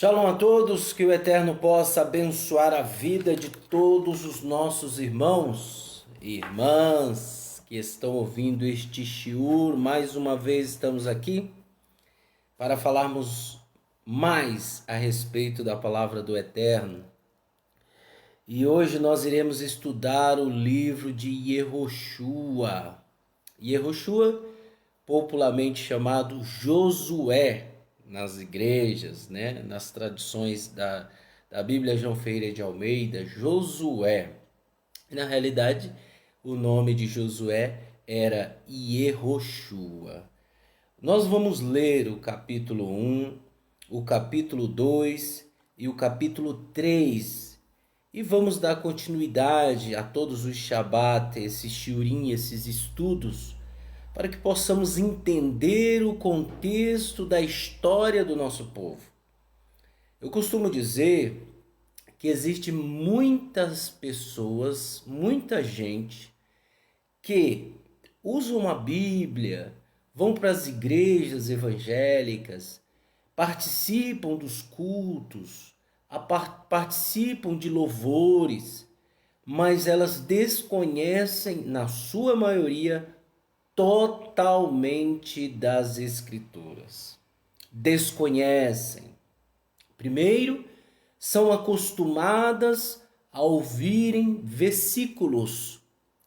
Shalom a todos, que o Eterno possa abençoar a vida de todos os nossos irmãos e irmãs que estão ouvindo este shiur. Mais uma vez estamos aqui para falarmos mais a respeito da palavra do Eterno. E hoje nós iremos estudar o livro de Yehoshua. Yehoshua, popularmente chamado Josué, nas igrejas, né? Nas tradições da Bíblia João Ferreira de Almeida, Josué. Na realidade, o nome de Josué era Yehoshua. Nós vamos ler o capítulo 1, o capítulo 2 e o capítulo 3 e vamos dar continuidade a todos os Shabat, esses shiurim, esses estudos, para que possamos entender o contexto da história do nosso povo. Eu costumo dizer que existe muitas pessoas, muita gente que usam a Bíblia, vão para as igrejas evangélicas, participam dos cultos, participam de louvores, mas elas desconhecem, na sua maioria, totalmente das Escrituras. Desconhecem. Primeiro, são acostumadas a ouvirem versículos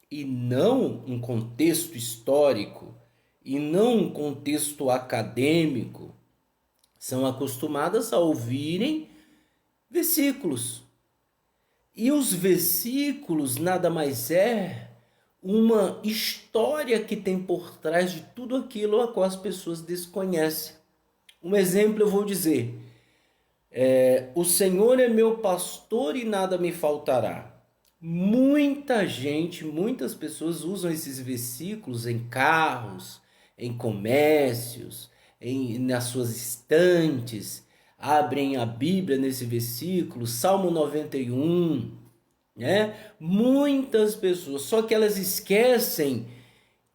e não um contexto histórico e não um contexto acadêmico. São acostumadas a ouvirem versículos. E os versículos nada mais é uma história que tem por trás de tudo aquilo a qual as pessoas desconhecem. Um exemplo eu vou dizer: o Senhor é meu pastor e nada me faltará. Muita gente, muitas pessoas usam esses versículos em carros, em comércios, nas suas estantes, abrem a Bíblia nesse versículo, Salmo 91, né? Muitas pessoas, só que elas esquecem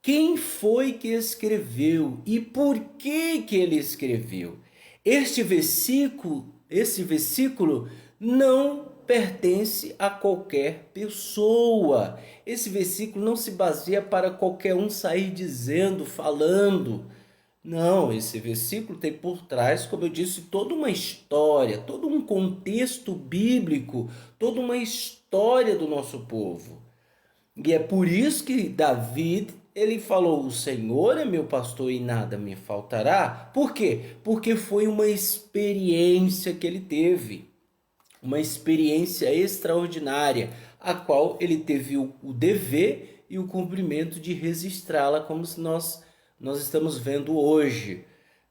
quem foi que escreveu e por que ele escreveu. Esse versículo não pertence a qualquer pessoa. Esse versículo não se baseia para qualquer um sair dizendo, falando. Não, esse versículo tem por trás, como eu disse, toda uma história, todo um contexto bíblico, toda uma história do nosso povo. E é por isso que David, ele falou: o Senhor é meu pastor e nada me faltará. Por quê? Porque foi uma experiência que ele teve, uma experiência extraordinária, a qual ele teve o dever e o cumprimento de registrá-la, como nós estamos vendo hoje,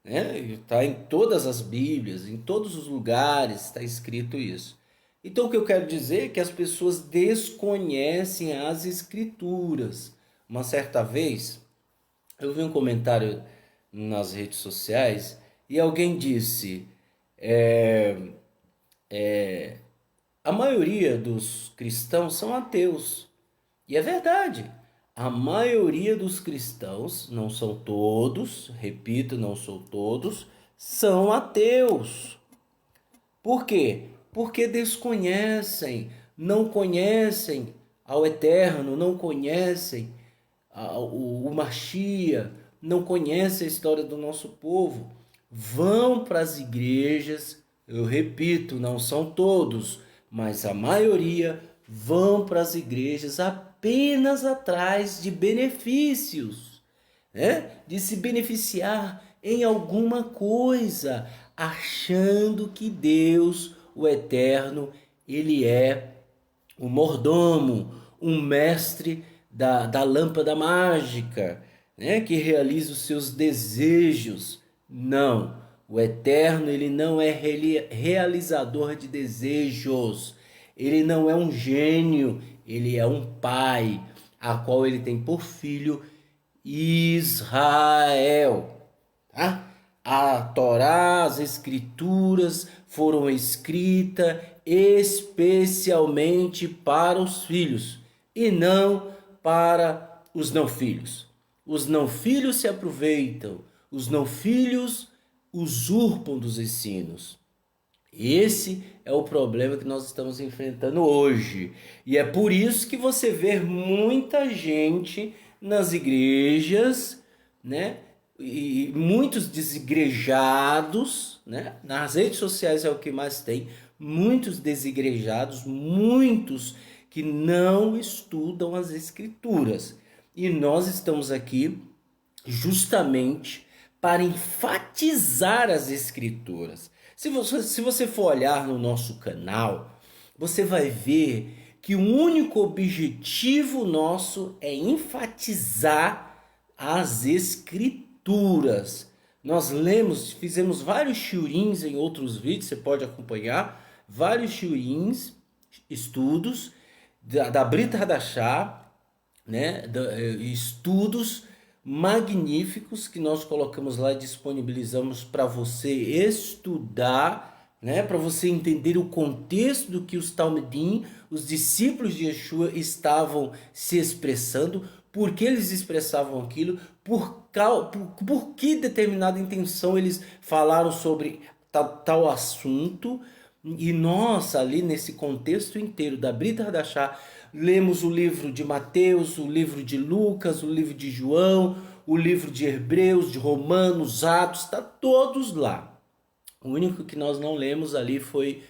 né? Está em todas as Bíblias, em todos os lugares está escrito isso. Então o que eu quero dizer é que as pessoas desconhecem as Escrituras. Uma certa vez eu vi um comentário nas redes sociais e alguém disse: a maioria dos cristãos são ateus. E é verdade. A maioria dos cristãos, não são todos, repito, não são todos, são ateus. Por quê? Porque desconhecem, não conhecem ao Eterno, não conhecem o Mashiach, não conhecem a história do nosso povo. Vão para as igrejas, eu repito, não são todos, mas a maioria vão para as igrejas apenas atrás de benefícios, né? De se beneficiar em alguma coisa, achando que Deus, o Eterno, ele é o mordomo, um mestre da lâmpada mágica, né? Que realiza os seus desejos. Não, o Eterno, ele não é realizador de desejos. Ele não é um gênio, ele é um pai, a qual ele tem por filho Israel. Tá? A Torá, as Escrituras foram escritas especialmente para os filhos e não para os não filhos. Os não filhos se aproveitam, os não filhos usurpam dos ensinos. Esse é o problema que nós estamos enfrentando hoje. E é por isso que você vê muita gente nas igrejas, né? E muitos desigrejados, né? Nas redes sociais é o que mais tem, muitos desigrejados, muitos que não estudam as escrituras. E nós estamos aqui justamente para enfatizar as escrituras. Se você for olhar no nosso canal, você vai ver que o único objetivo nosso é enfatizar as escrituras. Nós lemos, fizemos vários shiurins em outros vídeos, você pode acompanhar, vários shiurins, estudos da Brit Hadashah, né? Estudos magníficos que nós colocamos lá e disponibilizamos para você estudar, né? Para você entender o contexto do que os Talmidim, os discípulos de Yeshua, estavam se expressando, por que eles expressavam aquilo, por que determinada intenção eles falaram sobre tal assunto. E nós, ali nesse contexto inteiro da Brit Hadashah, lemos o livro de Mateus, o livro de Lucas, o livro de João, o livro de Hebreus, de Romanos, Atos, está todos lá. O único que nós não lemos ali foi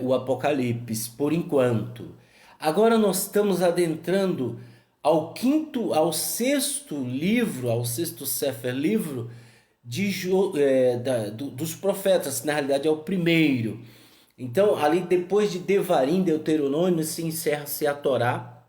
o Apocalipse, por enquanto. Agora nós estamos adentrando ao sexto livro, ao sexto Sefer livro dos profetas, que na realidade é o primeiro. Então, ali depois de Devarim, Deuteronômio, se encerra-se a Torá.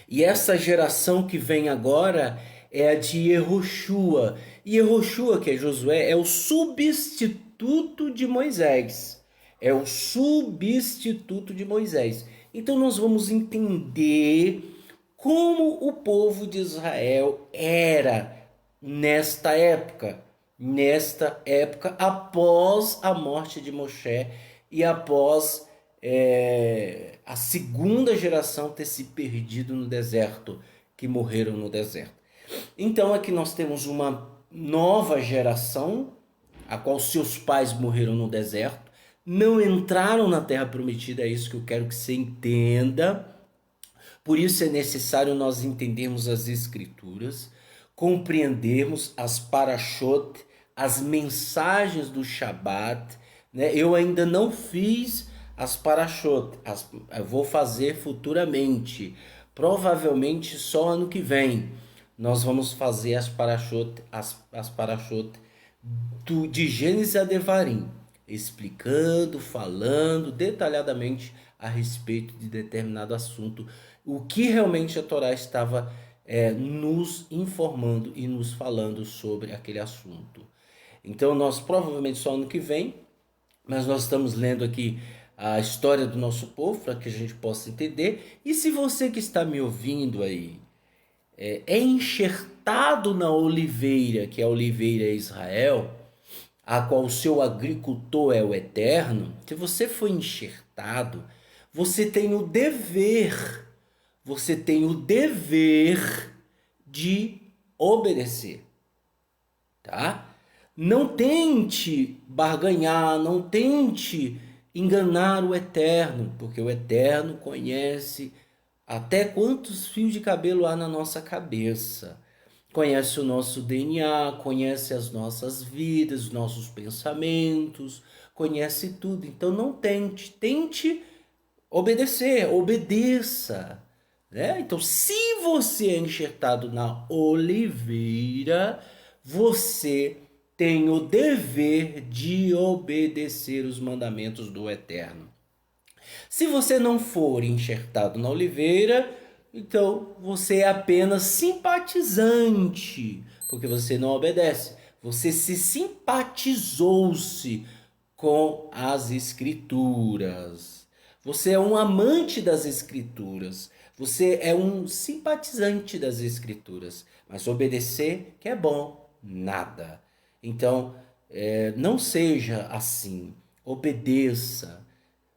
E essa geração que vem agora é a de Yehoshua. E Yehoshua, que é Josué, é o substituto de Moisés. É o substituto de Moisés. Então nós vamos entender como o povo de Israel era nesta época após a morte de Moshe e após a segunda geração ter se perdido no deserto, que morreram no deserto. Então aqui nós temos uma nova geração, a qual seus pais morreram no deserto, não entraram na terra prometida, é isso que eu quero que você entenda. Por isso é necessário nós entendermos as escrituras, compreendermos as parashot, as mensagens do Shabat, né? Eu ainda não fiz as parashot, eu vou fazer futuramente, provavelmente só ano que vem. Nós vamos fazer as parashot de Gênesis a Devarim, explicando, falando detalhadamente a respeito de determinado assunto, o que realmente a Torá estava nos informando e nos falando sobre aquele assunto. Então nós provavelmente só ano que vem, mas nós estamos lendo aqui a história do nosso povo para que a gente possa entender. E se você que está me ouvindo aí é enxertado na oliveira, que é a oliveira Israel, a qual o seu agricultor é o Eterno, se você foi enxertado, você tem o dever de obedecer, tá? Não tente barganhar, não tente enganar o Eterno, porque o Eterno conhece até quantos fios de cabelo há na nossa cabeça. Conhece o nosso DNA, conhece as nossas vidas, os nossos pensamentos, conhece tudo. Então não tente obedecer, obedeça, né? Então, se você é enxertado na oliveira, você tem o dever de obedecer os mandamentos do Eterno. Se você não for enxertado na oliveira, então você é apenas simpatizante, porque você não obedece. Você se simpatizou-se com as escrituras. Você é um amante das escrituras. Você é um simpatizante das escrituras. Mas obedecer, que é bom, nada. Então, não seja assim. Obedeça,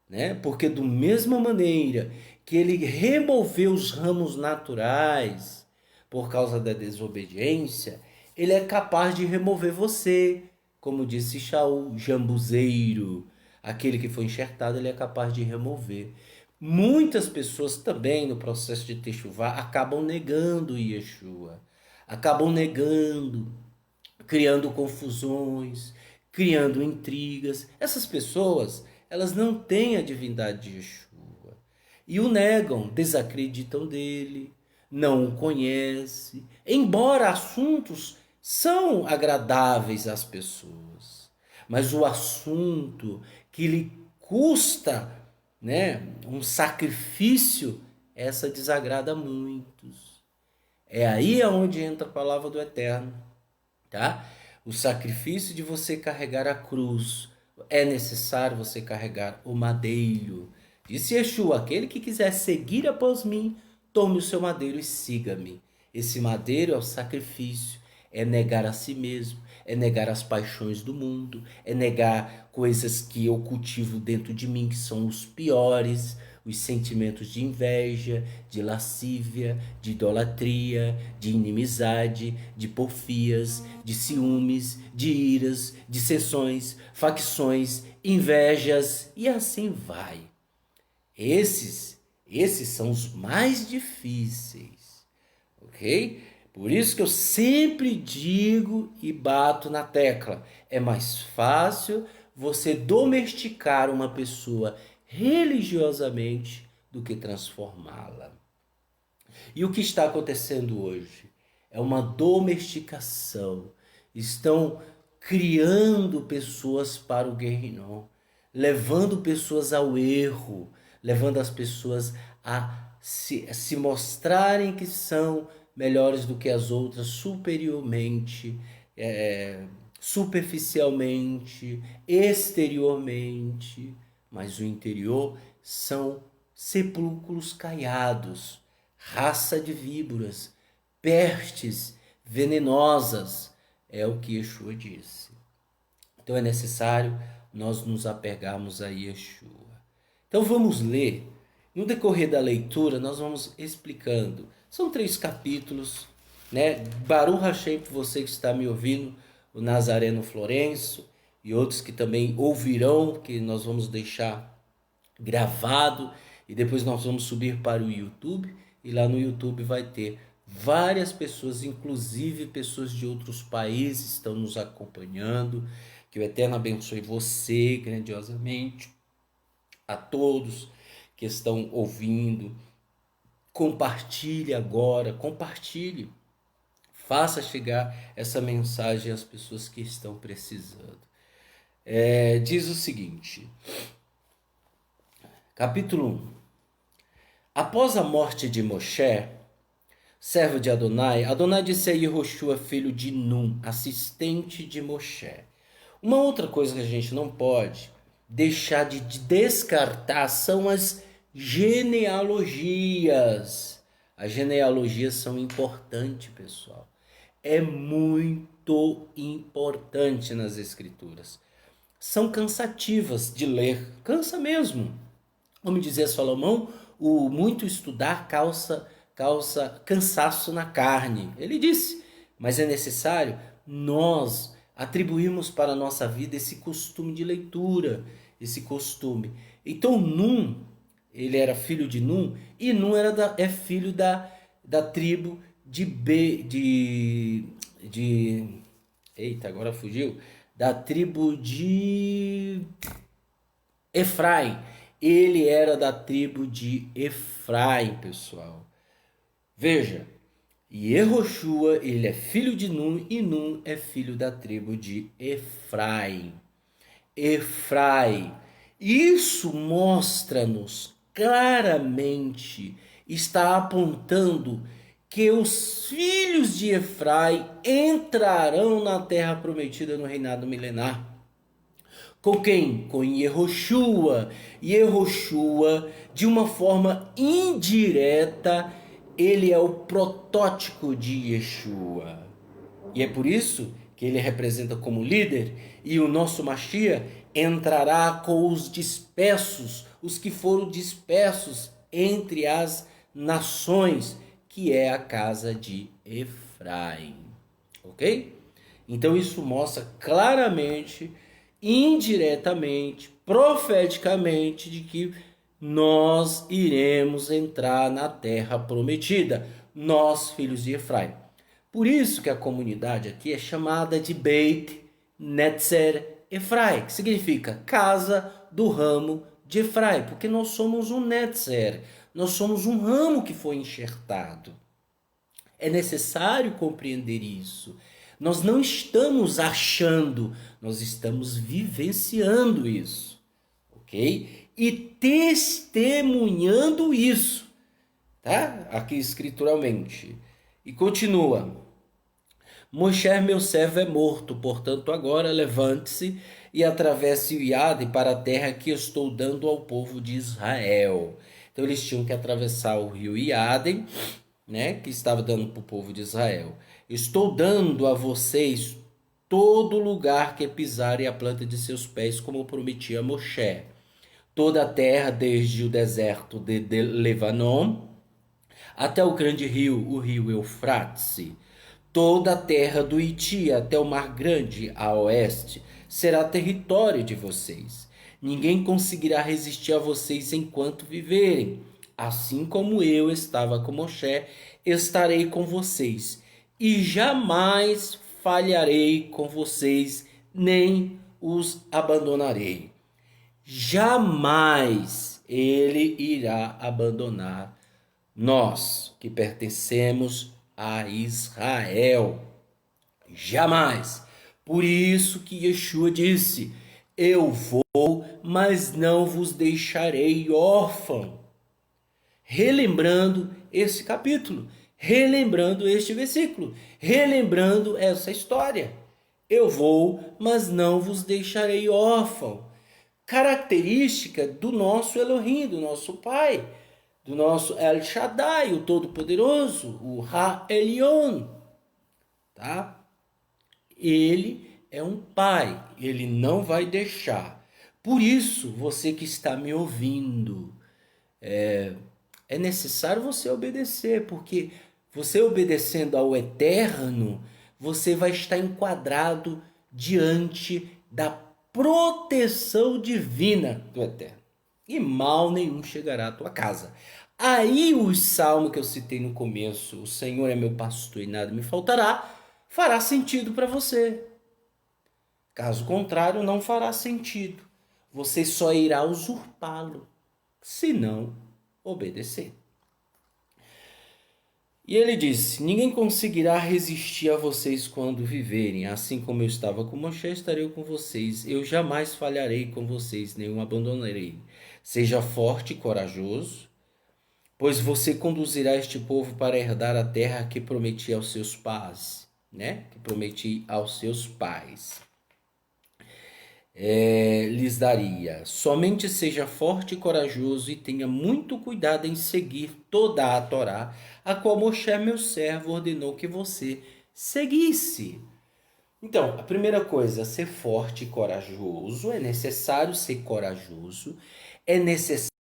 né? Porque do mesma maneira que ele removeu os ramos naturais por causa da desobediência, ele é capaz de remover você, como disse Shaul, jambuzeiro. Aquele que foi enxertado, ele é capaz de remover. Muitas pessoas também no processo de techuvá acabam negando Yeshua, acabam negando, criando confusões, criando intrigas. Essas pessoas, elas não têm a divindade de Yeshua e o negam, desacreditam dele, não o conhecem, embora assuntos são agradáveis às pessoas, mas o assunto que lhe custa, né, um sacrifício, essa desagrada a muitos. É aí onde entra a palavra do Eterno, tá? O sacrifício de você carregar a cruz. É necessário você carregar o madeiro. Disse Yeshua: aquele que quiser seguir após mim, tome o seu madeiro e siga-me. Esse madeiro é o sacrifício, é negar a si mesmo, é negar as paixões do mundo, é negar coisas que eu cultivo dentro de mim, que são os piores, os sentimentos de inveja, de lascívia, de idolatria, de inimizade, de porfias, de ciúmes, de iras, dissensões, facções, invejas e assim vai. Esses são os mais difíceis, ok? Por isso que eu sempre digo e bato na tecla, é mais fácil você domesticar uma pessoa religiosamente do que transformá-la. E o que está acontecendo hoje? É uma domesticação. Estão criando pessoas para o guerrinom, levando pessoas ao erro, levando as pessoas a se mostrarem que são melhores do que as outras, superiormente, superficialmente, exteriormente, mas o interior são sepulcros caiados, raça de víboras, pestes venenosas, é o que Yeshua disse. Então é necessário nós nos apegarmos a Yeshua. Então vamos ler. No decorrer da leitura nós vamos explicando. São 3 capítulos, né? Baruch Hashem, para você que está me ouvindo, o Nazareno Florencio e outros que também ouvirão, que nós vamos deixar gravado e depois nós vamos subir para o YouTube, e lá no YouTube vai ter várias pessoas, inclusive pessoas de outros países estão nos acompanhando. Que o Eterno abençoe você grandiosamente, a todos que estão ouvindo. Compartilhe agora, compartilhe. Faça chegar essa mensagem às pessoas que estão precisando. Diz o seguinte, capítulo 1. Após a morte de Moshe, servo de Adonai, Adonai disse a Yehoshua, filho de Nun, assistente de Moshe. Uma outra coisa que a gente não pode deixar de descartar são as genealogias. As genealogias são importantes, pessoal. É muito importante nas escrituras. São cansativas de ler, cansa mesmo. Como dizia Salomão, o muito estudar causa cansaço na carne. Ele disse, mas é necessário nós atribuirmos para a nossa vida esse costume de leitura, esse costume. Então Num, ele era filho de Num, e Num é filho da tribo eita, agora fugiu, da tribo de Efraim. Ele era da tribo de Efraim, pessoal. Veja, Yehoshua, ele é filho de Nun, e Nun é filho da tribo de Efraim. Efraim. Isso mostra-nos claramente, está apontando que os filhos de Efraim entrarão na terra prometida no reinado milenar. Com quem? Com Yehoshua. Yehoshua, de uma forma indireta, ele é o protótipo de Yeshua. E é por isso que ele representa como líder, e o nosso Mashiach entrará com os dispersos, os que foram dispersos entre as nações, que é a casa de Efraim. Ok? Então isso mostra claramente, indiretamente, profeticamente de que nós iremos entrar na terra prometida, nós, filhos de Efraim. Por isso que a comunidade aqui é chamada de Beit Netzer Efraim, que significa casa do ramo de Efraim, porque nós somos um Netzer, nós somos um ramo que foi enxertado. É necessário compreender isso. Nós não estamos achando, nós estamos vivenciando isso, ok? E testemunhando isso, tá? Aqui escrituralmente. E continua. Moshe, meu servo, é morto, portanto agora levante-se e atravesse o Iade para a terra que estou dando ao povo de Israel. Então eles tinham que atravessar o rio Iade, né, que estava dando para o povo de Israel. Estou dando a vocês todo lugar que pisarem a planta de seus pés, como prometi a Moshe. Toda a terra, desde o deserto de Lebanon até o grande rio, o rio Eufrates. Toda a terra do Iti até o Mar Grande, a oeste, será território de vocês. Ninguém conseguirá resistir a vocês enquanto viverem. Assim como eu estava com Moshe, estarei com vocês. E jamais falharei com vocês, nem os abandonarei. Jamais ele irá abandonar nós, que pertencemos a Israel. Jamais. Por isso que Yeshua disse: eu vou, mas não vos deixarei órfão. Relembrando esse capítulo, relembrando este versículo, relembrando essa história. Eu vou, mas não vos deixarei órfão. Característica do nosso Elohim, do nosso Pai, do nosso El Shaddai, o Todo-Poderoso, o Ha-Elion, tá? Ele é um pai, ele não vai deixar. Por isso, você que está me ouvindo, é necessário você obedecer, porque você obedecendo ao Eterno, você vai estar enquadrado diante da proteção divina do Eterno. E mal nenhum chegará à tua casa. Aí o salmo que eu citei no começo, o Senhor é meu pastor e nada me faltará, fará sentido para você. Caso contrário, não fará sentido. Você só irá usurpá-lo, se não obedecer. E ele disse: ninguém conseguirá resistir a vocês quando viverem. Assim como eu estava com Moshe, estarei com vocês. Eu jamais falharei com vocês, nem o abandonarei. Seja forte e corajoso, pois você conduzirá este povo para herdar a terra que prometi aos seus pais, né? Que prometi aos seus pais. Lhes daria. Somente seja forte e corajoso e tenha muito cuidado em seguir toda a Torá, a qual Moshe, meu servo, ordenou que você seguisse. Então, a primeira coisa, ser forte e corajoso, é necessário ser corajoso, é necessário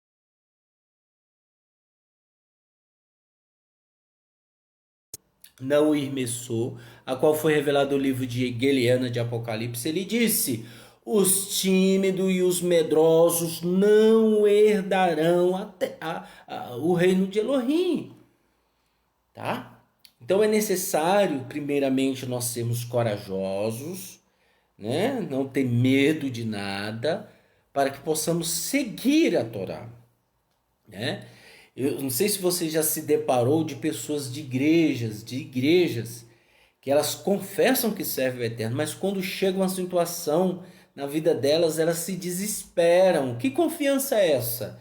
não ir Messou, a qual foi revelado o livro de Geliana de Apocalipse. Ele disse: os tímidos e os medrosos não herdarão o reino de Elohim. Tá? Então é necessário, primeiramente, nós sermos corajosos, né? Não ter medo de nada, para que possamos seguir a Torá, né? Eu não sei se você já se deparou de pessoas de igrejas, que elas confessam que servem o Eterno, mas quando chega uma situação na vida delas, elas se desesperam. Que confiança é essa?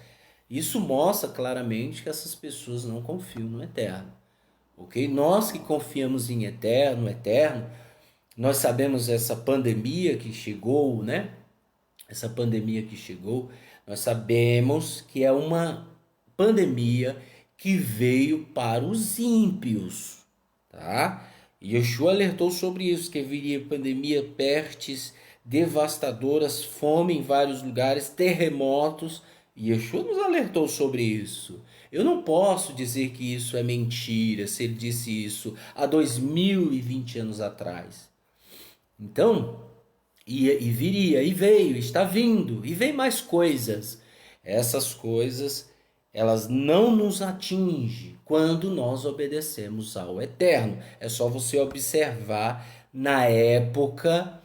Isso mostra claramente que essas pessoas não confiam no Eterno. Ok? Nós que confiamos em Eterno, nós sabemos essa pandemia que chegou, né? Essa pandemia que chegou, nós sabemos que é uma pandemia que veio para os ímpios, tá? E Yeshua alertou sobre isso, que viria pandemia, pestes devastadoras, fome em vários lugares, terremotos. E Yeshua nos alertou sobre isso. Eu não posso dizer que isso é mentira, se ele disse isso há 2020 anos atrás. Então, e viria, e veio, está vindo, e vem mais coisas. Essas coisas, elas não nos atingem quando nós obedecemos ao Eterno. É só você observar na época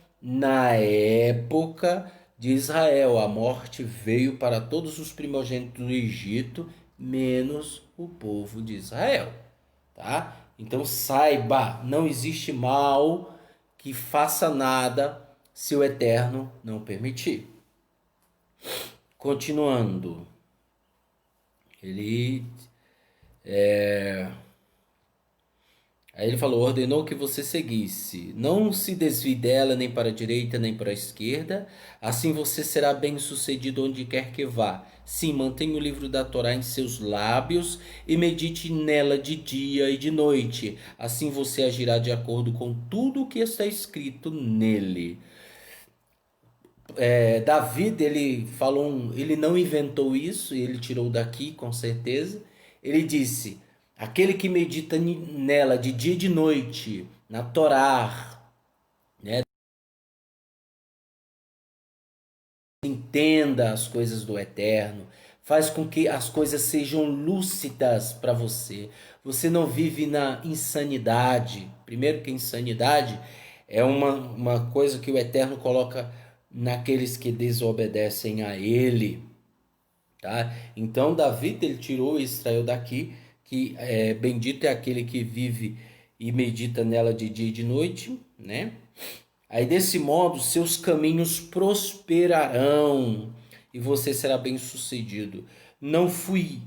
de Israel, a morte veio para todos os primogênitos do Egito, menos o povo de Israel, tá? Então saiba, não existe mal que faça nada se o Eterno não permitir. Continuando, ele aí ele falou: ordenou que você seguisse. Não se desvie dela nem para a direita nem para a esquerda. Assim você será bem-sucedido onde quer que vá. Sim, mantenha o livro da Torá em seus lábios e medite nela de dia e de noite. Assim você agirá de acordo com tudo o que está escrito nele. Davi, ele falou, ele não inventou isso, ele tirou daqui com certeza. Ele disse: aquele que medita nela de dia e de noite, na Torá, né, entenda as coisas do Eterno, faz com que as coisas sejam lúcidas para você. Você não vive na insanidade. Primeiro que insanidade é uma coisa que o Eterno coloca naqueles que desobedecem a Ele. Tá? Então Davi ele tirou Israel daqui, que bendito é aquele que vive e medita nela de dia e de noite, né? Aí desse modo seus caminhos prosperarão e você será bem-sucedido. Não fui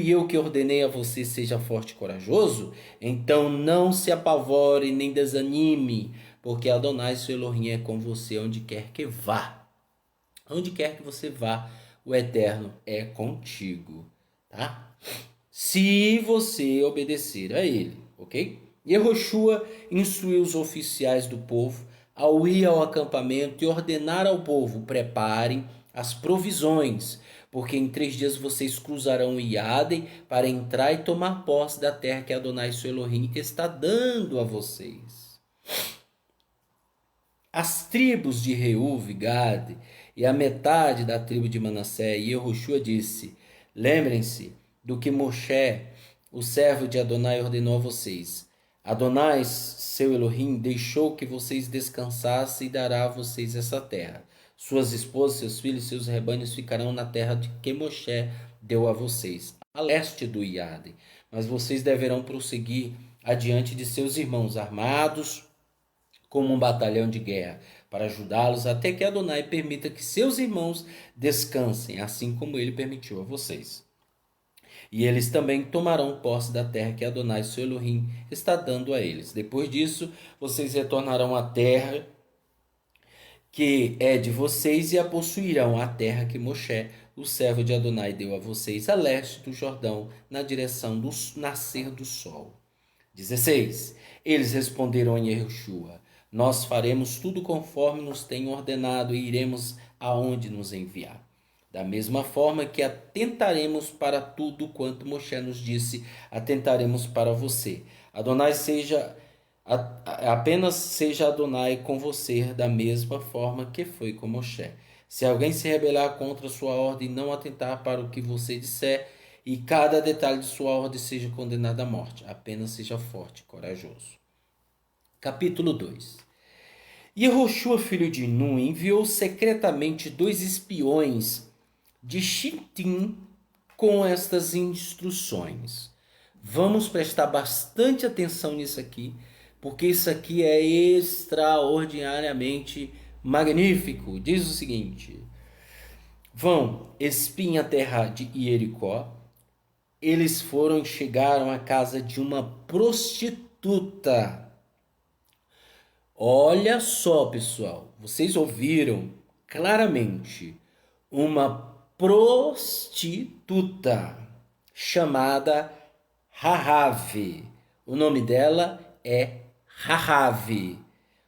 eu que ordenei a você seja forte e corajoso? Então não se apavore nem desanime, porque Adonai seu Elohim é com você onde quer que vá. Onde quer que você vá, o Eterno é contigo, tá? Se você obedecer a ele, ok? Yehoshua instruiu os oficiais do povo ao ir ao acampamento e ordenar ao povo: preparem as provisões, porque em 3 dias vocês cruzarão o Iadem para entrar e tomar posse da terra que Adonai seu Elohim está dando a vocês. As tribos de Reuve, Gade e a metade da tribo de Manassés, e Yehoshua disse: lembrem-se do que Moshe, o servo de Adonai, ordenou a vocês. Adonai, seu Elohim, deixou que vocês descansassem e dará a vocês essa terra. Suas esposas, seus filhos e seus rebanhos ficarão na terra de que Moshe deu a vocês, a leste do Iade. Mas vocês deverão prosseguir adiante de seus irmãos armados, como um batalhão de guerra, para ajudá-los até que Adonai permita que seus irmãos descansem, assim como ele permitiu a vocês. E eles também tomarão posse da terra que Adonai, seu Elohim, está dando a eles. Depois disso, vocês retornarão à terra que é de vocês e a possuirão, a terra que Moshe, o servo de Adonai, deu a vocês a leste do Jordão, na direção do nascer do sol. 16. Eles responderam a Yehoshua: nós faremos tudo conforme nos tem ordenado e iremos aonde nos enviar. Da mesma forma que atentaremos para tudo quanto Moshe nos disse, atentaremos para você. Adonai seja apenas seja Adonai com você da mesma forma que foi com Moshe. Se alguém se rebelar contra sua ordem e não atentar para o que você disser, e cada detalhe de sua ordem seja condenado à morte, apenas seja forte e corajoso. Capítulo 2. Yehoshua, filho de Nun, enviou secretamente 2 espiões de Shittim com estas instruções. Vamos prestar bastante atenção nisso aqui, porque isso aqui é extraordinariamente magnífico. Diz o seguinte: vão, espiem a terra de Jericó. Eles chegaram à casa de uma prostituta. Olha só, pessoal, vocês ouviram claramente, uma prostituta chamada Rahave. O nome dela é Rahave,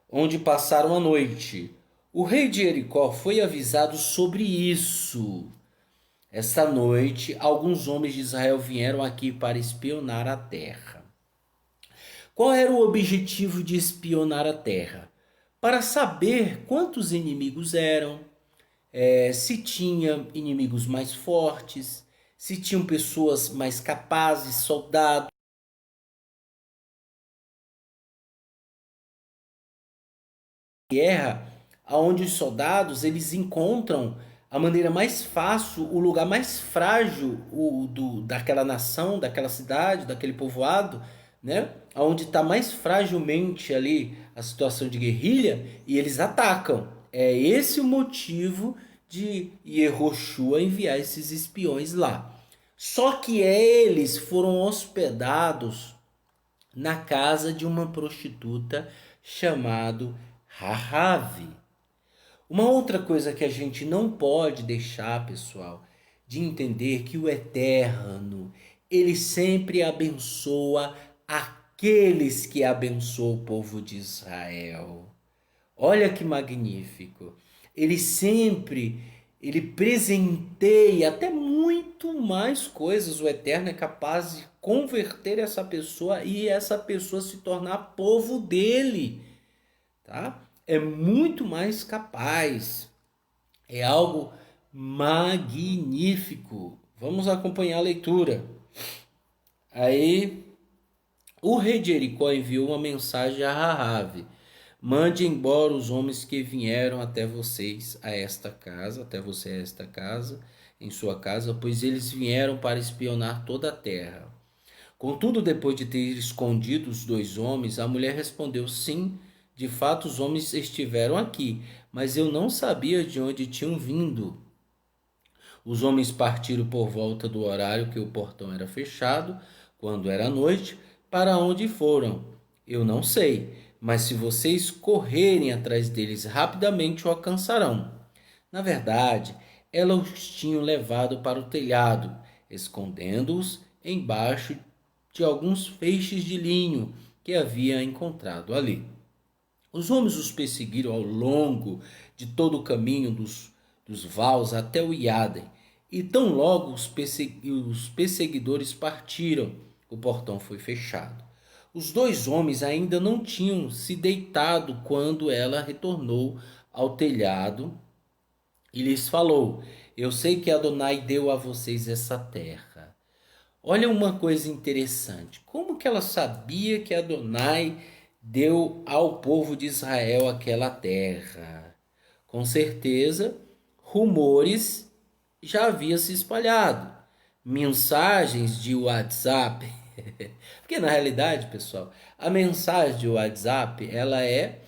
onde passaram a noite. O rei de Jericó foi avisado sobre isso. Esta noite, alguns homens de Israel vieram aqui para espionar a terra. Qual era o objetivo de espionar a terra? para saber quantos inimigos eram, se tinha inimigos mais fortes, se tinham pessoas mais capazes, soldados. Guerra, onde os soldados eles encontram a maneira mais fácil, o lugar mais frágil daquela nação, daquela cidade, daquele povoado, né? Onde está mais fragilmente ali a situação de guerrilha e eles atacam. É esse o motivo de Yehoshua enviar esses espiões lá. Só que eles foram hospedados na casa de uma prostituta chamado Rahav. Uma outra coisa que a gente não pode deixar, pessoal, de entender que o Eterno, ele sempre abençoa aqueles que abençoam o povo de Israel. Olha que magnífico. Ele sempre, ele presenteia até muito mais coisas. O Eterno é capaz de converter essa pessoa e essa pessoa se tornar povo dele, tá? É muito mais capaz. É algo magnífico. Vamos acompanhar a leitura. Aí, o rei de Jericó enviou uma mensagem a Rahabe: mande embora os homens que vieram até vocês a esta casa, até você a esta casa, em sua casa, pois eles vieram para espionar toda a terra. Contudo, depois de ter escondido os dois homens, a mulher respondeu: sim, de fato os homens estiveram aqui, mas eu não sabia de onde tinham vindo. Os homens partiram por volta do horário que o portão era fechado, quando era noite. Para onde foram? Eu não sei, mas se vocês correrem atrás deles rapidamente, o alcançarão. Na verdade, ela os tinha levado para o telhado, escondendo-os embaixo de alguns feixes de linho que havia encontrado ali. Os homens os perseguiram ao longo de todo o caminho dos vales até o Iadem, e tão logo os perseguidores partiram, o portão foi fechado. Os dois homens ainda não tinham se deitado quando ela retornou ao telhado e lhes falou: eu sei que Adonai deu a vocês essa terra. Olha uma coisa interessante. Como que ela sabia que Adonai deu ao povo de Israel aquela terra? Com certeza, rumores já haviam se espalhado. Mensagens de WhatsApp. Porque na realidade, pessoal, a mensagem de WhatsApp, é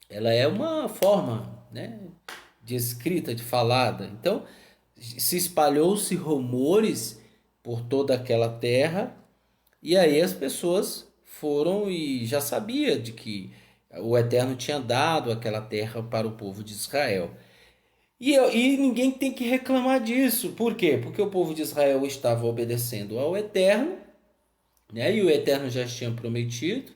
ela é uma forma, né, de escrita, de falada. Então, se espalhou-se rumores por toda aquela terra, e aí as pessoas foram e já sabia de que o Eterno tinha dado aquela terra para o povo de Israel. E ninguém tem que reclamar disso. Por quê? Porque o povo de Israel estava obedecendo ao Eterno, né? E o Eterno já tinha prometido.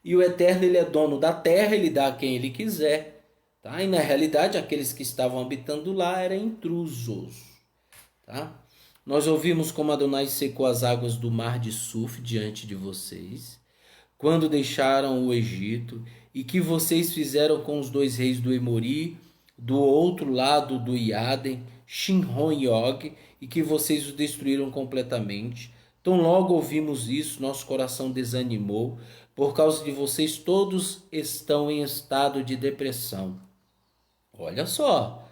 E o Eterno, ele é dono da terra, ele dá a quem ele quiser. Tá? E na realidade, aqueles que estavam habitando lá eram intrusos. Tá? Nós ouvimos como Adonai secou as águas do mar de Suf diante de vocês, quando deixaram o Egito, e que vocês fizeram com os dois reis do Emori, do outro lado do Iadem, Shinron e Og, e que vocês o destruíram completamente. Tão logo ouvimos isso, nosso coração desanimou. Por causa de vocês, todos estão em estado de depressão. Olha só.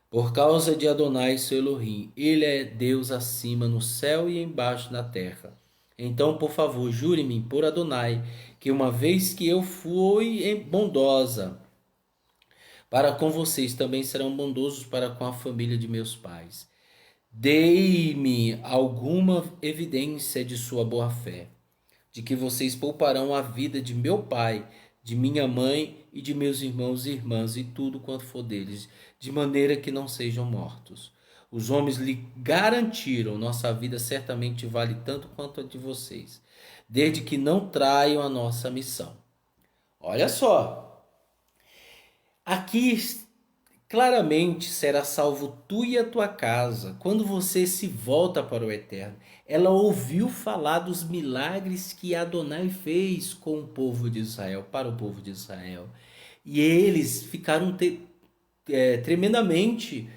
Por causa de Adonai, seu Elohim, ele é Deus acima no céu e embaixo na terra. Então, por favor, jure-me por Adonai, que uma vez que eu fui bondosa para com vocês, também serão bondosos para com a família de meus pais. Dei-me alguma evidência de sua boa-fé, de que vocês pouparão a vida de meu pai, de minha mãe e de meus irmãos e irmãs, e tudo quanto for deles, de maneira que não sejam mortos. Os homens lhe garantiram: nossa vida certamente vale tanto quanto a de vocês, desde que não traiam a nossa missão. Olha só, aqui claramente será salvo tu e a tua casa, quando você se volta para o Eterno. Ela ouviu falar dos milagres que Adonai fez com o povo de Israel, para o povo de Israel. E eles ficaram tremendamente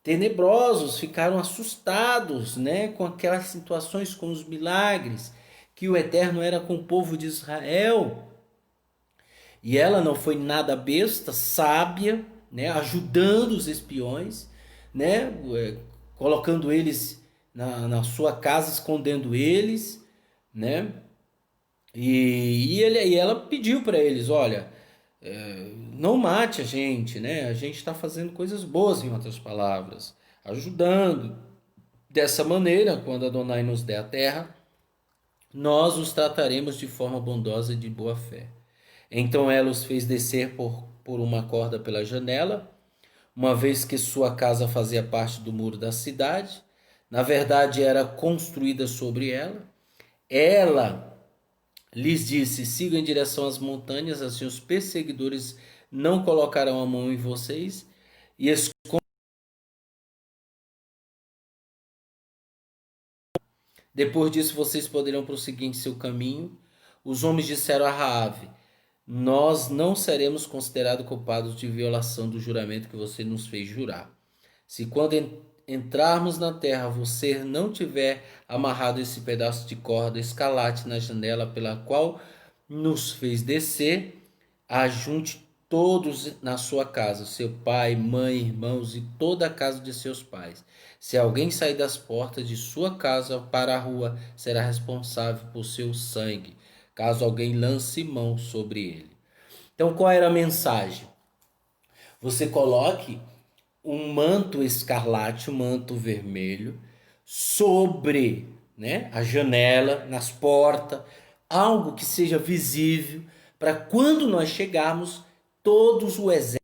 tenebrosos, ficaram assustados, né, com aquelas situações, com os milagres que o Eterno era com o povo de Israel. E ela não foi nada besta, sábia, né, ajudando os espiões, né, colocando eles na sua casa, escondendo eles, né. E ela pediu para eles, olha, não mate a gente, né? A gente está fazendo coisas boas, em outras palavras, ajudando. Dessa maneira, quando Adonai nos der a terra, nós os trataremos de forma bondosa e de boa fé. Então ela os fez descer por uma corda pela janela, uma vez que sua casa fazia parte do muro da cidade. Na verdade, era construída sobre ela. Ela lhes disse: sigam em direção às montanhas, assim os perseguidores não colocarão a mão em vocês. E depois disso vocês poderão prosseguir em seu caminho. Os homens disseram a Raabe: nós não seremos considerados culpados de violação do juramento que você nos fez jurar. Se quando entrarmos na terra você não tiver amarrado esse pedaço de corda escarlate na janela pela qual nos fez descer, ajunte todos na sua casa, seu pai, mãe, irmãos e toda a casa de seus pais. Se alguém sair das portas de sua casa para a rua, será responsável por seu sangue, caso alguém lance mão sobre ele. Então, qual era a mensagem? Você coloque um manto escarlate, um manto vermelho, sobre, né, a janela, nas portas, algo que seja visível, para quando nós chegarmos, todos o exército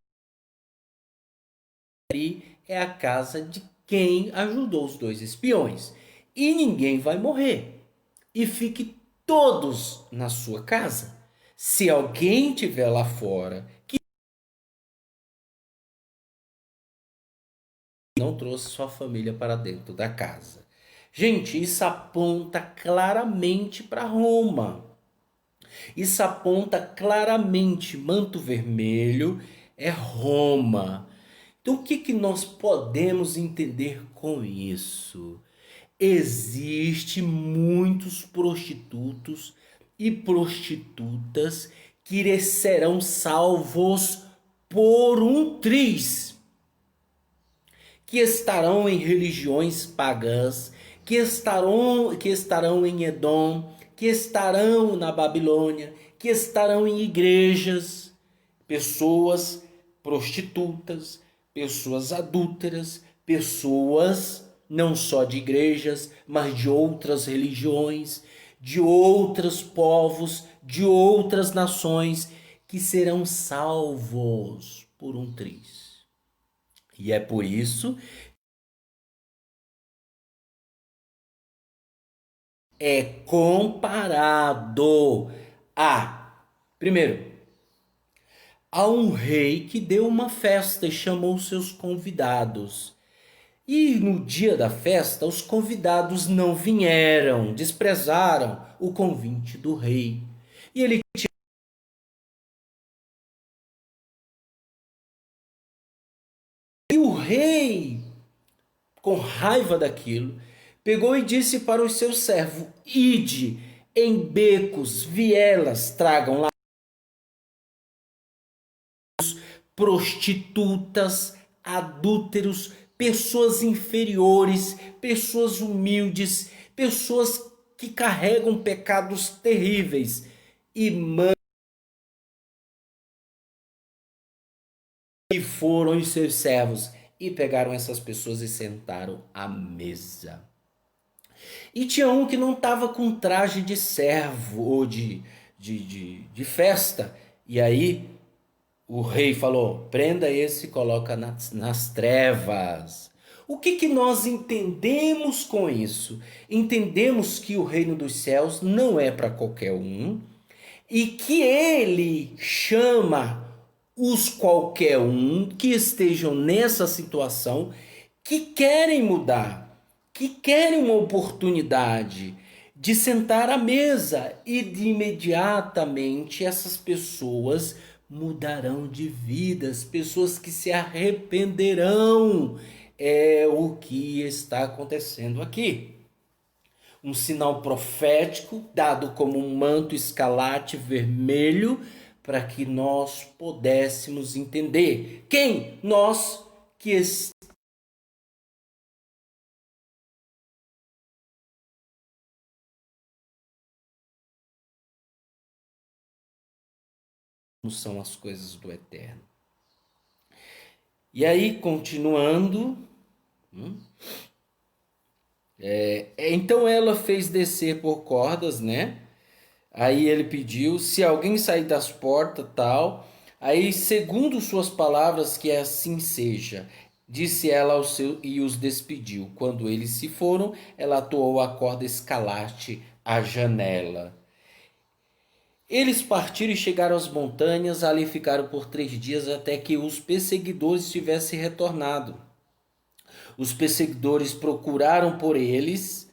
é a casa de quem ajudou os dois espiões. E ninguém vai morrer. E fique todos na sua casa. Se alguém tiver lá fora que não trouxe sua família para dentro da casa. Gente, isso aponta claramente para Roma. Isso aponta claramente, manto vermelho é Roma. Então o que nós podemos entender com isso? Existe muitos prostitutos e prostitutas que serão salvos por um triz, que estarão em religiões pagãs, que estarão em Edom, que estarão na Babilônia, que estarão em igrejas, pessoas prostitutas, pessoas adúlteras, pessoas não só de igrejas, mas de outras religiões, de outros povos, de outras nações, que serão salvos por um triz. E é por isso é comparado primeiro, a um rei que deu uma festa e chamou seus convidados. E no dia da festa, os convidados não vieram, desprezaram o convite do rei. E ele e o rei, com raiva daquilo, pegou e disse para os seus servos: ide em becos, vielas, tragam lá prostitutas, adúlteros, pessoas inferiores, pessoas humildes, pessoas que carregam pecados terríveis e foram os seus servos e pegaram essas pessoas e sentaram à mesa. E tinha um que não estava com traje de servo ou de festa. E aí o rei falou: prenda esse e coloca nas trevas. O que nós entendemos com isso? Entendemos que o reino dos céus não é para qualquer um e que ele chama os qualquer um que estejam nessa situação, que querem mudar, que querem uma oportunidade de sentar à mesa e de imediatamente essas pessoas mudarão de vidas, pessoas que se arrependerão. É o que está acontecendo aqui. Um sinal profético dado como um manto escarlate vermelho para que nós pudéssemos entender. Quem? Nós que são as coisas do eterno. E aí, continuando, então ela fez descer por cordas, né? Aí ele pediu, se alguém sair das portas, tal. Aí, segundo suas palavras, que assim seja. Disse ela ao seu e os despediu. Quando eles se foram, ela atoou a corda escalate à janela. Eles partiram e chegaram às montanhas, ali ficaram por 3 dias até que os perseguidores tivessem retornado. Os perseguidores procuraram por eles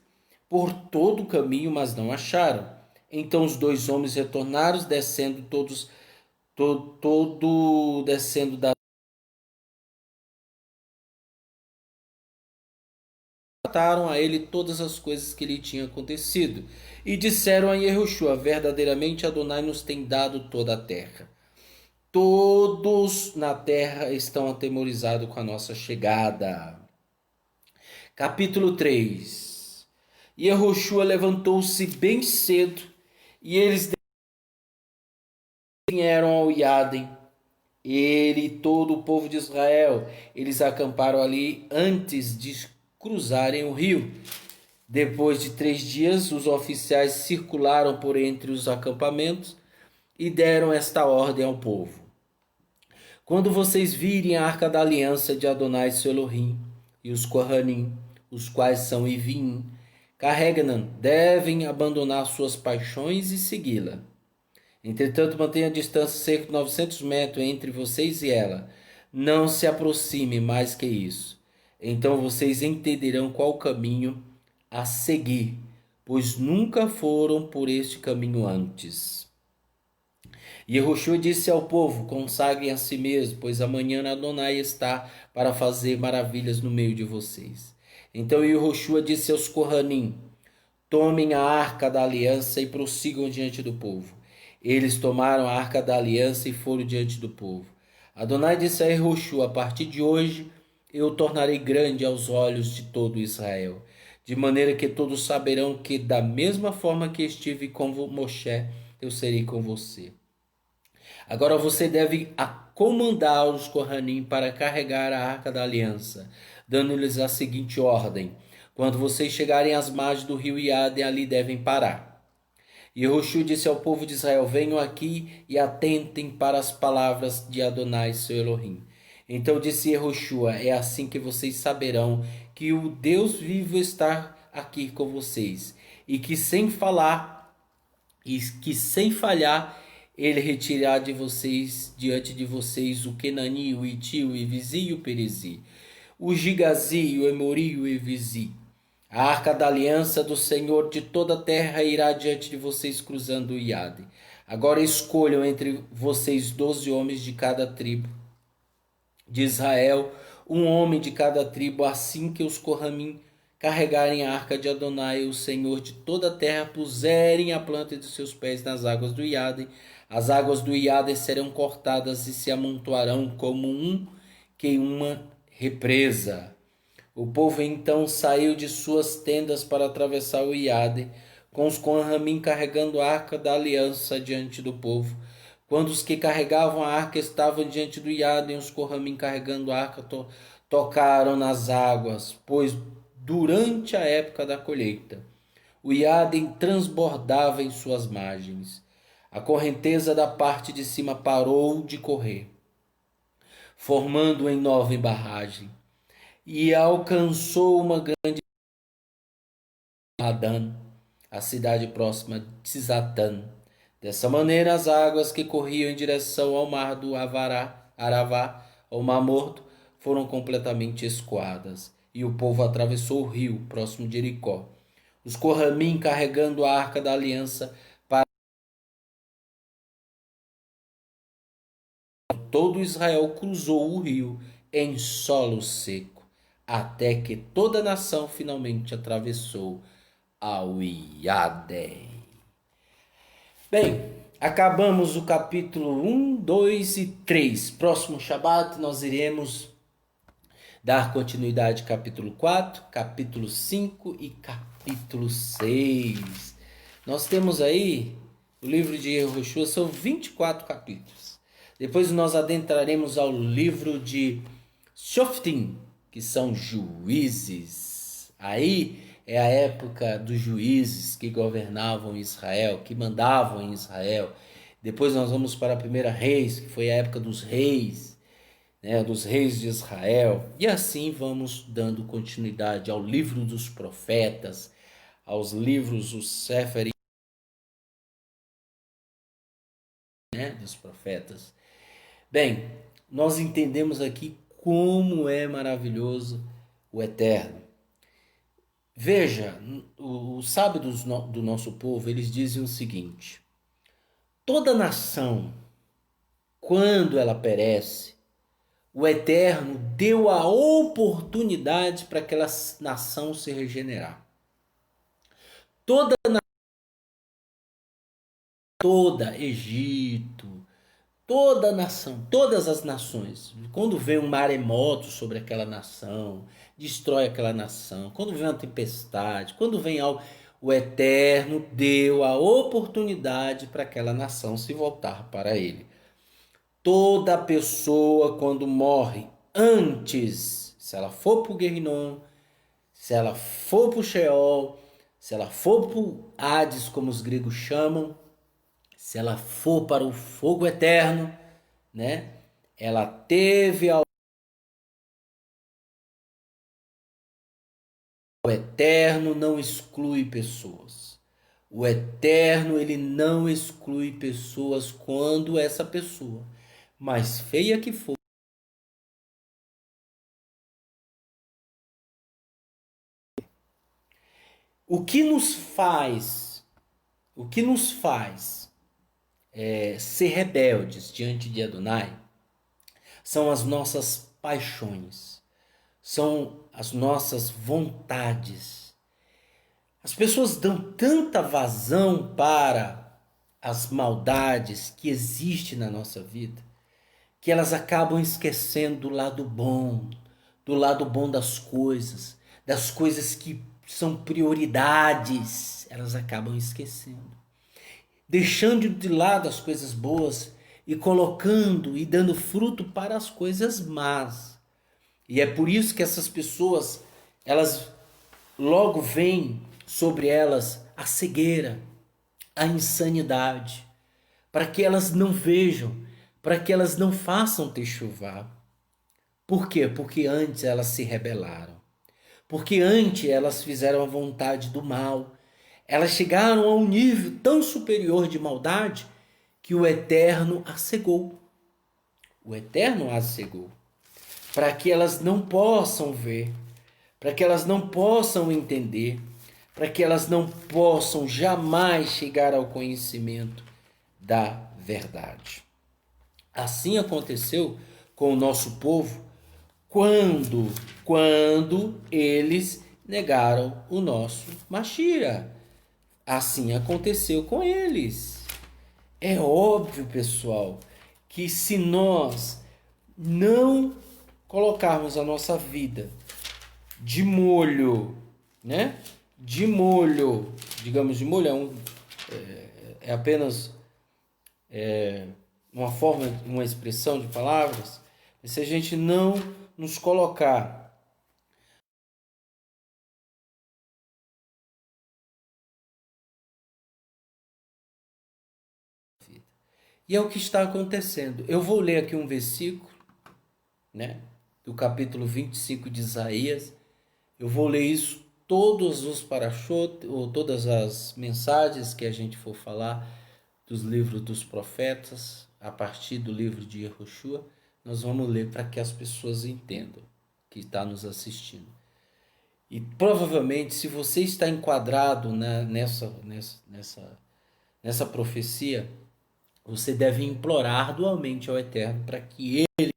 por todo o caminho, mas não acharam. Então os dois homens retornaram, descendo descendo da contaram a ele todas as coisas que lhe tinham acontecido e disseram a Yehoshua: verdadeiramente Adonai nos tem dado toda a terra. Todos na terra estão atemorizados com a nossa chegada. Capítulo 3. Yehoshua levantou-se bem cedo e eles vieram ao Iadem. Ele e todo o povo de Israel, eles acamparam ali antes de cruzarem o rio. Depois de 3 dias, os oficiais circularam por entre os acampamentos e deram esta ordem ao povo: quando vocês virem a arca da aliança de Adonai seu Elohim e os Kohanim, os quais são Ivim, carregam-na, devem abandonar suas paixões e segui-la. Entretanto, mantenha a distância cerca de 900 metros entre vocês e ela. Não se aproxime mais que isso. Então vocês entenderão qual caminho a seguir, pois nunca foram por este caminho antes. Yehoshua disse ao povo: consagrem a si mesmo, pois amanhã Adonai está para fazer maravilhas no meio de vocês. Então Yehoshua disse aos Kohanim: tomem a arca da aliança e prossigam diante do povo. Eles tomaram a arca da aliança e foram diante do povo. Adonai disse a Yehoshua: a partir de hoje eu o tornarei grande aos olhos de todo Israel, de maneira que todos saberão que da mesma forma que estive com Moshe, eu serei com você. Agora você deve comandar os Kohanim para carregar a arca da aliança, dando-lhes a seguinte ordem: quando vocês chegarem às margens do rio Iade, ali devem parar. Yehoshua disse ao povo de Israel: venham aqui e atentem para as palavras de Adonai seu Elohim. Então disse Yehoshua: é assim que vocês saberão que o Deus vivo está aqui com vocês, e que sem falhar ele retirará de vocês, diante de vocês, o Kenani, o Iti, o Evizi e o Perizi, o Gigazi, o Emori e o Evizi. A arca da aliança do Senhor de toda a terra irá diante de vocês cruzando o Iade. Agora escolham entre vocês 12 homens de cada tribo de Israel, um homem de cada tribo, assim que os Kohanim carregarem a arca de Adonai, o Senhor de toda a terra, puserem a planta de seus pés nas águas do Iade. As águas do Iade serão cortadas e se amontoarão como uma represa. O povo então saiu de suas tendas para atravessar o Iade, com os Kohanim carregando a arca da aliança diante do povo. Quando os que carregavam a arca estavam diante do Iade, e os Kohanim carregando a arca tocaram nas águas, pois durante a época da colheita o Iade transbordava em suas margens. A correnteza da parte de cima parou de correr, formando em nova barragem, e alcançou uma grande Adã, a cidade próxima de Zatã. Dessa maneira, as águas que corriam em direção ao mar do Aravá, ao Mar Morto, foram completamente escoadas, e o povo atravessou o rio, próximo de Jericó. Os Corramim, carregando a arca da aliança, para todo Israel cruzou o rio em solo seco, até que toda a nação finalmente atravessou ao Iade. Bem, acabamos o capítulo 1, 2 e 3. Próximo Shabat nós iremos dar continuidade capítulo 4, capítulo 5 e capítulo 6. Nós temos aí, o livro de Yehoshua, são 24 capítulos. Depois nós adentraremos ao livro de Shoftim, que são juízes. Aí é a época dos juízes que governavam Israel, que mandavam em Israel. Depois nós vamos para a primeira Reis, que foi a época dos reis, né, dos reis de Israel. E assim vamos dando continuidade ao livro dos profetas, aos livros, os Sefer, né, dos profetas. Bem, nós entendemos aqui como é maravilhoso o Eterno. Veja, os sábios do nosso povo, eles dizem o seguinte: toda nação, quando ela perece, o Eterno deu a oportunidade para aquela nação se regenerar. Toda Egito, toda nação, todas as nações, quando vem um maremoto sobre aquela nação, destrói aquela nação, quando vem uma tempestade, quando vem algo, o Eterno deu a oportunidade para aquela nação se voltar para ele. Toda pessoa quando morre antes, se ela for para o Guerrinom, se ela for para o Sheol, se ela for para o Hades, como os gregos chamam, se ela for para o fogo eterno, né? Ela teve a... O Eterno não exclui pessoas. O Eterno, ele não exclui pessoas quando essa pessoa, mais feia que for, o que nos faz ser rebeldes diante de Adonai são as nossas paixões, são as nossas vontades. As pessoas dão tanta vazão para as maldades que existem na nossa vida, que elas acabam esquecendo do lado bom das coisas que são prioridades, elas acabam esquecendo. Deixando de lado as coisas boas e colocando e dando fruto para as coisas más. E é por isso que essas pessoas, elas logo vêm sobre elas a cegueira, a insanidade, para que elas não vejam, para que elas não façam techuvá. Por quê? Porque antes elas se rebelaram. Porque antes elas fizeram a vontade do mal. Elas chegaram a um nível tão superior de maldade que o Eterno as cegou. O Eterno as cegou. Para que elas não possam ver, para que elas não possam entender, para que elas não possam jamais chegar ao conhecimento da verdade. Assim aconteceu com o nosso povo quando eles negaram o nosso Mashiach. Assim aconteceu com eles. É óbvio, pessoal, que se nós não colocarmos a nossa vida de molho, né? De molho, digamos, de molho é apenas uma forma, uma expressão de palavras. E se a gente não nos colocar e é o que está acontecendo. Eu vou ler aqui um versículo, né, do capítulo 25 de Isaías. Eu vou ler isso todos os parashot, ou todas as mensagens que a gente for falar, dos livros dos profetas, a partir do livro de Yehoshua, nós vamos ler para que as pessoas entendam que está nos assistindo. E provavelmente, se você está enquadrado nessa profecia, você deve implorar arduamente ao Eterno para que ele,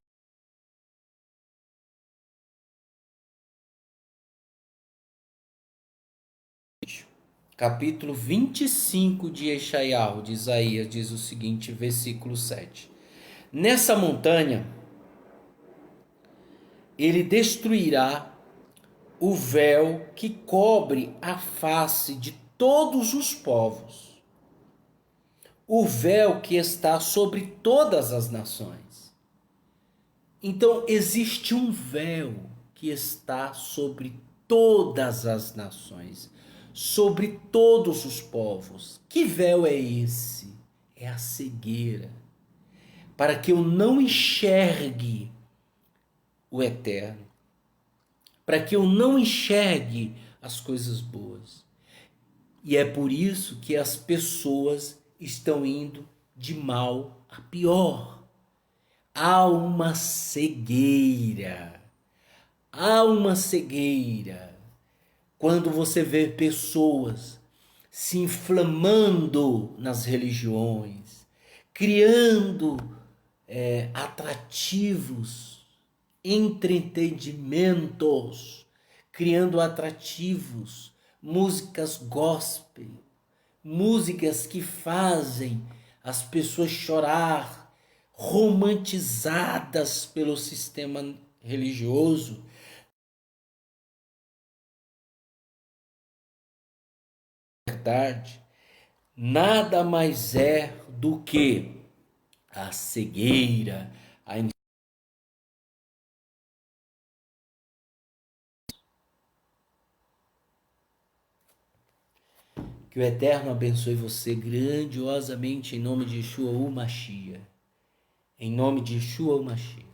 capítulo 25 de Yeshayahu, de Isaías, diz o seguinte, versículo 7. Nessa montanha, ele destruirá o véu que cobre a face de todos os povos, o véu que está sobre todas as nações. Então, existe um véu que está sobre todas as nações, sobre todos os povos. Que véu é esse? É a cegueira, para que eu não enxergue o Eterno, para que eu não enxergue as coisas boas. E é por isso que as pessoas estão indo de mal a pior. Há uma cegueira. Há uma cegueira. Quando você vê pessoas se inflamando nas religiões, criando atrativos, entretenimentos, criando atrativos, músicas gospel, músicas que fazem as pessoas chorar, romantizadas pelo sistema religioso. Verdade, nada mais é do que a cegueira, a que o Eterno abençoe você grandiosamente em nome de Yeshua o Mashiach. Em nome de Yeshua o Mashiach.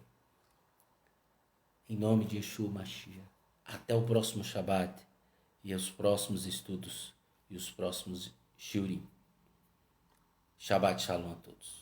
Em nome de Yeshua o Mashiach. Até o próximo Shabbat e os próximos estudos e os próximos Shurim. Shabbat Shalom a todos.